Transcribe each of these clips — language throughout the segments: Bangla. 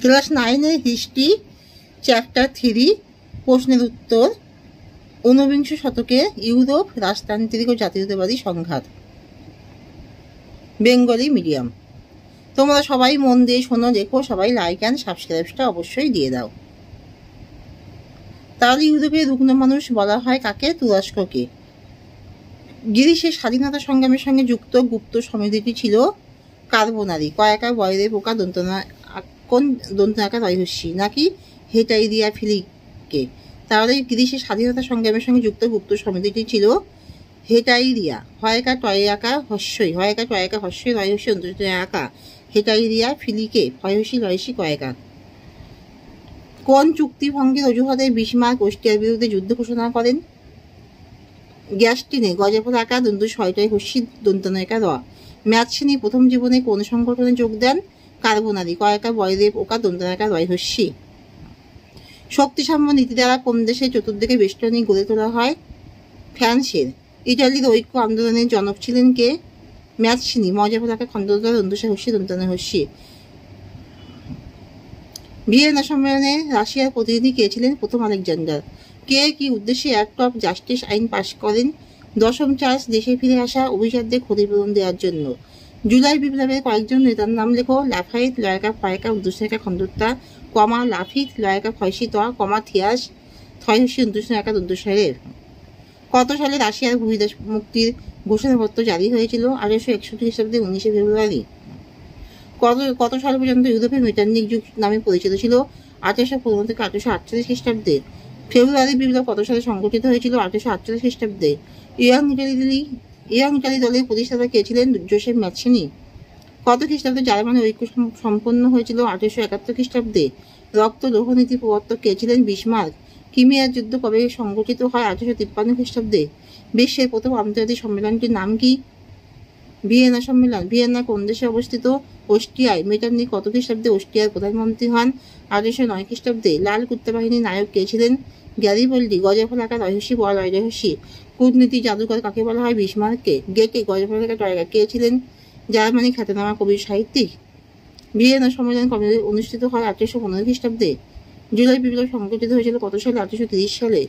ক্লাস 9-এর হিস্ট্রি চ্যাপ্টার 3 প্রশ্নের উত্তর। ঊনবিংশ শতকে ইউরোপ রাজতান্ত্রিক ও জাতীয়তাবাদী সংঘাত। Bengali medium. তোমরা সবাই মন দিয়ে শোনো, দেখো, সবাই লাইক অ্যান্ড সাবস্ক্রাইবটা অবশ্যই দিয়ে দাও। তাহলে ইউরোপের রুগ্ন মানুষ বলা হয় কাকে? তুরস্ককে। গ্রিসের স্বাধীনতা সংগ্রামের সঙ্গে যুক্ত গুপ্ত সমিতিটি ছিল কার্বোনারি, কয়াকার বয়রে পোকা দন্তনাকা রয়হস্যি, নাকি হেটাইরিয়া ফিলিকে। তাহলে গ্রিসের স্বাধীনতা সংগ্রামের সঙ্গে যুক্ত গুপ্ত সমিতিটি ছিল হেটাইরিয়া, হয়কা টয়াকা হস্যই, হয়কা টয়াকা হস্যই রয়হস্যি অন্তর্যাকা, হেটাইরিয়া ফিলিকে, হয়হস্যি রয়সি কয়াকা। কোন চুক্তিভঙ্গের অজুহাতে বিসমার্ক অস্ট্রিয়ার বিরুদ্ধে যুদ্ধ ঘোষণা করেন? গ্যাস্টিনে, গজফল আঁকা দন্ত ছয়টায় হস্যি দন্তনয়কা র। ম্যাথসিনি প্রথম জীবনে কোন সংগঠনে যোগ দেন? কার্বোনারি, কয়াকা বয়দেব ওকা দন্তনায়কা রয়হস্যি। শক্তিসাম্য নীতি দ্বারা কোন দেশের চতুর্দিকে বেষ্টনী গড়ে তোলা হয়? ফ্রান্সের। ইটালির ঐক্য আন্দোলনের জনক ছিলেন কে? ম্যাথসিনি, মজাফল আঁকা খণ্ডদা দন্তসা হস্যি দন্তনা হস্যি। ভিয়েনা সম্মেলনে রাশিয়ার প্রতিনিধি কে ছিলেন? প্রথম আলেকজান্ডার। কে কি উদ্দেশ্যে অ্যাক্ট অফ জাস্টিস আইন পাশ করেন? দশম চার্লস দেশে ফিরে আসা অভিজাতদের ক্ষতিপূরণ দেওয়ার জন্য। জুলাই বিপ্লবের কয়েকজন নেতার নাম লেখো। লাফাইট, লয়কা ফয়কা উদ্দুষ্ণাকা খন্দত্তা, কমা লাফিত, লয়কা ফয়সি ত, কমা থিয়াস, থয়হস্যি উদ্দুষ্ণাকা দন্তস্বরের। কত সালে রাশিয়ার ভূমিদাস মুক্তির ঘোষণাপত্র জারি হয়েছিল? 1861 খ্রিস্টাব্দে 19 ফেব্রুয়ারি। কত সাল পর্যন্ত ইউরোপে মেটারনিক যুগ নামে পরিচিত ছিল? 1815 থেকে 1848 খ্রিস্টাব্দে। ফেব্রুয়ারি বিপ্লব কত সালে সংগঠিত হয়েছিল? 1848 খ্রিস্টাব্দে। ইয়াং ইটালি দলের প্রতিষ্ঠাতা কে ছিলেন? জোসেফ ম্যাথসিনি। কত খ্রিস্টাব্দে জার্মানি ঐক্য সম্পন্ন হয়েছিল? 1871 খ্রিস্টাব্দে। রক্ত লৌহ নীতি প্রবর্তক কে ছিলেন? বিসমার্ক। ক্রিমিয়ার যুদ্ধ কবে সংগঠিত হয়? 1853 খ্রিস্টাব্দে। বিশ্বের প্রথম আন্তর্জাতিক সম্মেলনটির নাম কি? ভিয়েনা সম্মেলন। ভিয়েনা কোন দেশে অবস্থিত? অস্ট্রিয়ায়। মেটারনিক কত খ্রিস্টাব্দে অস্ট্রিয়ার প্রধানমন্ত্রী হন? 1809 খ্রিস্টাব্দে। লাল কুত্তা বাহিনীর নায়ক কে ছিলেন? গ্যারিবল্ডি। গজফল আঁকা রয়হস্যি বল রয়হস্যি। কূটনীতি জাদুকর কাকে বলা হয়? বিসমার্ককে। গেকে, গজফল আঁকা টয়কা কে ছিলেন? জার্মানি খ্যাতনামা কবি সাহিত্যিক। ভিয়েনা সম্মেলন কবে অনুষ্ঠিত হয়? 1815 খ্রিস্টাব্দে। জুলাই বিপ্লব সংগঠিত হয়েছিল কত সালে? 1830 সালে।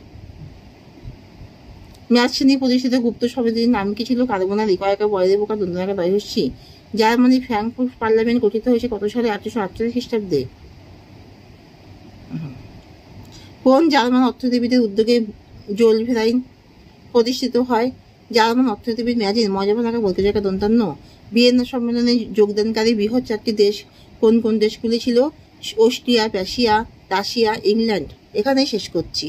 ম্যাথসিনি প্রতিষ্ঠিত গুপ্ত সমিতির নাম কি ছিল? কার্বোনারি, কয়াকা বয়দেব ওকা দন্তনাকা রয়হস্যি। জার্মানির ফ্রাঙ্কফুর্ট পার্লামেন্ট গঠিত হয়েছে কত সালে? 1848 খ্রিস্টাব্দে। কোন জার্মান অর্থনীতিবিদের উদ্যোগে জোলভেরাইন প্রতিষ্ঠিত হয়? জার্মান অর্থনীতিবিদ ম্যাজিন, মজাফল আঁকা বলতে জায়গা দন্তান্ন। ভিয়েনা সম্মেলনে যোগদানকারী বৃহৎ 4টি দেশ কোন কোন দেশগুলি ছিল? Austria, Prussia, Russia, England. এখানেই শেষ করছি।